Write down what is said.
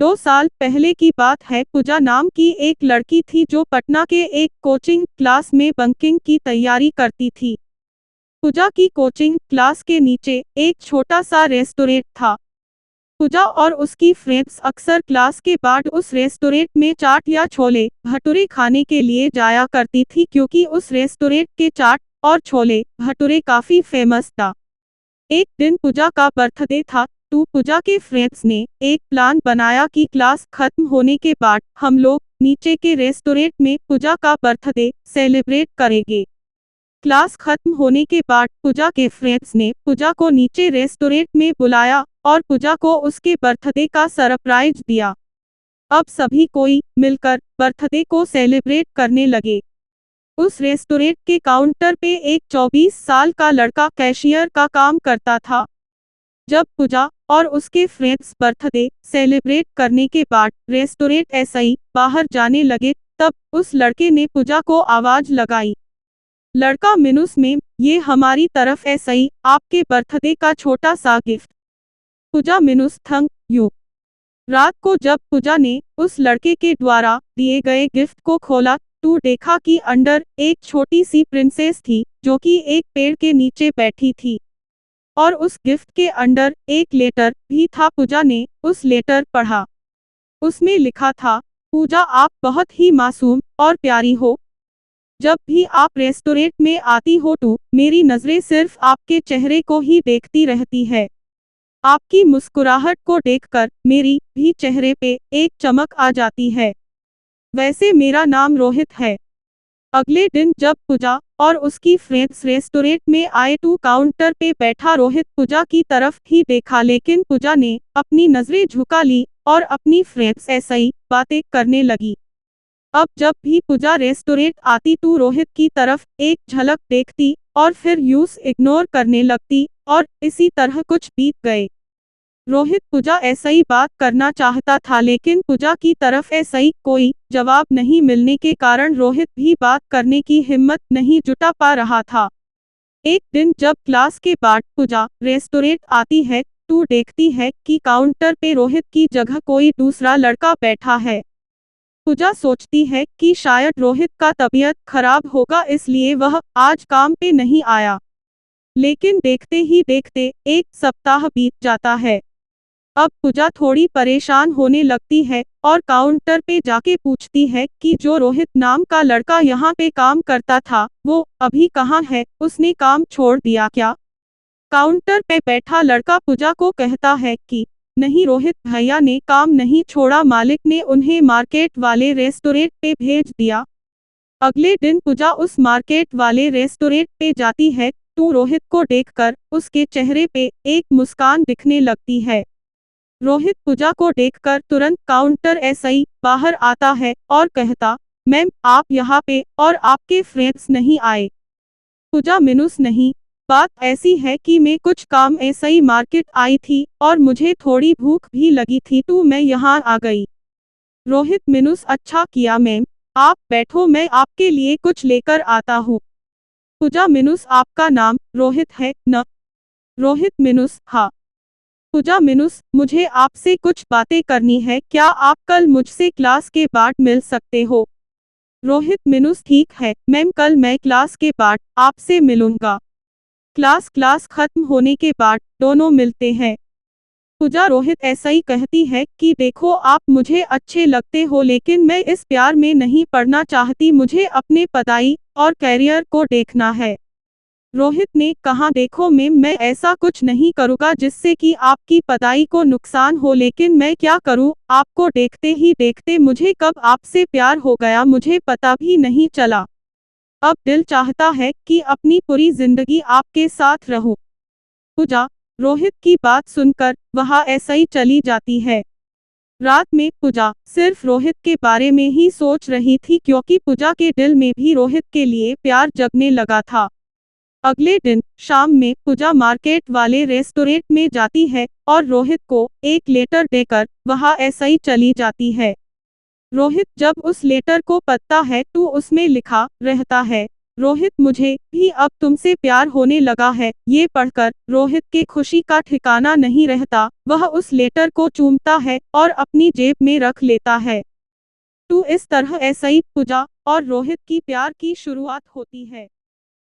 2 साल पहले की बात है। पूजा नाम की एक लड़की थी जो पटना के एक कोचिंग क्लास में बंकिंग की तैयारी करती थी। पूजा की कोचिंग क्लास के नीचे एक छोटा सा रेस्टोरेंट था। पूजा और उसकी फ्रेंड्स अक्सर क्लास के बाद उस रेस्टोरेंट में चाट या छोले भटूरे खाने के लिए जाया करती थी, क्योंकि उस रेस्टोरेंट के चाट और छोले भटूरे काफी फेमस था। एक दिन पूजा का बर्थडे था, तो पूजा के फ्रेंड्स ने एक प्लान बनाया कि क्लास खत्म होने के बाद हम लोग नीचे के रेस्टोरेंट में पूजा का बर्थडे सेलिब्रेट करेंगे। क्लास खत्म होने के बाद पूजा के फ्रेंड्स ने पूजा को नीचे रेस्टोरेंट में बुलाया और पूजा को उसके बर्थडे का सरप्राइज दिया। अब सभी कोई मिलकर बर्थडे को सेलिब्रेट करने लगे। उस रेस्टोरेंट के काउंटर पे एक 24 साल का लड़का कैशियर का काम करता था। जब पूजा और उसके फ्रेंड्स बर्थडे सेलिब्रेट करने के बाद रेस्टोरेंट ऐसे ही बाहर जाने लगे, तब उस लड़के ने पूजा को आवाज लगाई। लड़का मिनुस मैम, ये हमारी तरफ ऐसे ही आपके बर्थडे का छोटा सा गिफ्ट। पूजा मिनुस, थैंक यू। रात को जब पूजा ने उस लड़के के द्वारा दिए गए गिफ्ट को खोला तो देखा कि अंदर एक छोटी सी प्रिंसेस थी, जो कि एक पेड़ के नीचे बैठी थी और उस गिफ्ट के अंदर एक लेटर भी था। पूजा ने उस लेटर पढ़ा। उसमें लिखा था, पूजा आप बहुत ही मासूम और प्यारी हो। जब भी आप रेस्टोरेंट में आती हो तो मेरी नजरें सिर्फ आपके चेहरे को ही देखती रहती है। आपकी मुस्कुराहट को देखकर मेरी भी चेहरे पे एक चमक आ जाती है। वैसे मेरा नाम रोहित है। अगले दिन जब पूजा और उसकी फ्रेंड्स रेस्टोरेंट में आए तो काउंटर पे बैठा रोहित पूजा की तरफ ही देखा, लेकिन पूजा ने अपनी नजरें झुका ली और अपनी फ्रेंड्स ऐसे ही बातें करने लगी। अब जब भी पूजा रेस्टोरेंट आती तो रोहित की तरफ एक झलक देखती और फिर यूं इग्नोर करने लगती और इसी तरह कुछ बीत गए। रोहित पूजा ऐसे ही बात करना चाहता था, लेकिन पूजा की तरफ ऐसे ही कोई जवाब नहीं मिलने के कारण रोहित भी बात करने की हिम्मत नहीं जुटा पा रहा था। एक दिन जब क्लास के बाद पूजा रेस्टोरेंट आती है तो देखती है कि काउंटर पे रोहित की जगह कोई दूसरा लड़का बैठा है। पूजा सोचती है कि शायद रोहित का तबीयत खराब होगा, इसलिए वह आज काम पे नहीं आया। लेकिन देखते ही देखते एक सप्ताह बीत जाता है। अब पूजा थोड़ी परेशान होने लगती है और काउंटर पे जाके पूछती है कि जो रोहित नाम का लड़का यहाँ पे काम करता था वो अभी कहाँ है, उसने काम छोड़ दिया क्या? काउंटर पे बैठा लड़का पूजा को कहता है कि नहीं, रोहित भैया ने काम नहीं छोड़ा, मालिक ने उन्हें मार्केट वाले रेस्टोरेंट पे भेज दिया। अगले दिन पूजा उस मार्केट वाले रेस्टोरेंट पे जाती है तो रोहित को देखकर उसके चेहरे पे एक मुस्कान दिखने लगती है। रोहित पूजा को देखकर तुरंत काउंटर ऐसे ही बाहर आता है और कहता, मैम आप यहाँ पे और आपके फ्रेंड्स नहीं आए? पूजा, मिनुस नहीं, बात ऐसी है कि मैं कुछ काम ऐसे ही मार्केट आई थी और मुझे थोड़ी भूख भी लगी थी तो मैं यहाँ आ गई। रोहित, मिनुस, अच्छा किया मैम, आप बैठो, मैं आपके लिए कुछ लेकर आता हूँ। पूजा, मिनुस आपका नाम रोहित है न? रोहित, मिनुस, हाँ। पूजा, मिनुस मुझे आपसे कुछ बातें करनी है, क्या आप कल मुझसे क्लास के बाद मिल सकते हो? रोहित, मिनुस ठीक है मैम, कल मैं क्लास के बाद आपसे मिलूंगा। क्लास खत्म होने के बाद दोनों मिलते हैं। पूजा रोहित ऐसा ही कहती है कि देखो आप मुझे अच्छे लगते हो, लेकिन मैं इस प्यार में नहीं पड़ना चाहती, मुझे अपने पढ़ाई और कैरियर को देखना है। रोहित ने कहा, देखो मैम मैं ऐसा कुछ नहीं करूँगा जिससे कि आपकी पढ़ाई को नुकसान हो, लेकिन मैं क्या करूँ, आपको देखते ही देखते मुझे कब आपसे प्यार हो गया मुझे पता भी नहीं चला। अब दिल चाहता है कि अपनी पूरी जिंदगी आपके साथ रहूं। पूजा रोहित की बात सुनकर वहां ऐसे ही चली जाती है। रात में पूजा सिर्फ रोहित के बारे में ही सोच रही थी, क्योंकि पूजा के दिल में भी रोहित के लिए प्यार जगने लगा था। अगले दिन शाम में पूजा मार्केट वाले रेस्टोरेंट में जाती है और रोहित को एक लेटर देकर वहां ऐसे ही चली जाती है। रोहित जब उस लेटर को पढ़ता है तो उसमें लिखा रहता है, रोहित, मुझे भी अब तुमसे प्यार होने लगा है। ये पढ़कर रोहित के खुशी का ठिकाना नहीं रहता। वह उस लेटर को चूमता है और अपनी जेब में रख लेता है। इस तरह ऐसे ही पूजा और रोहित की प्यार की शुरुआत होती है।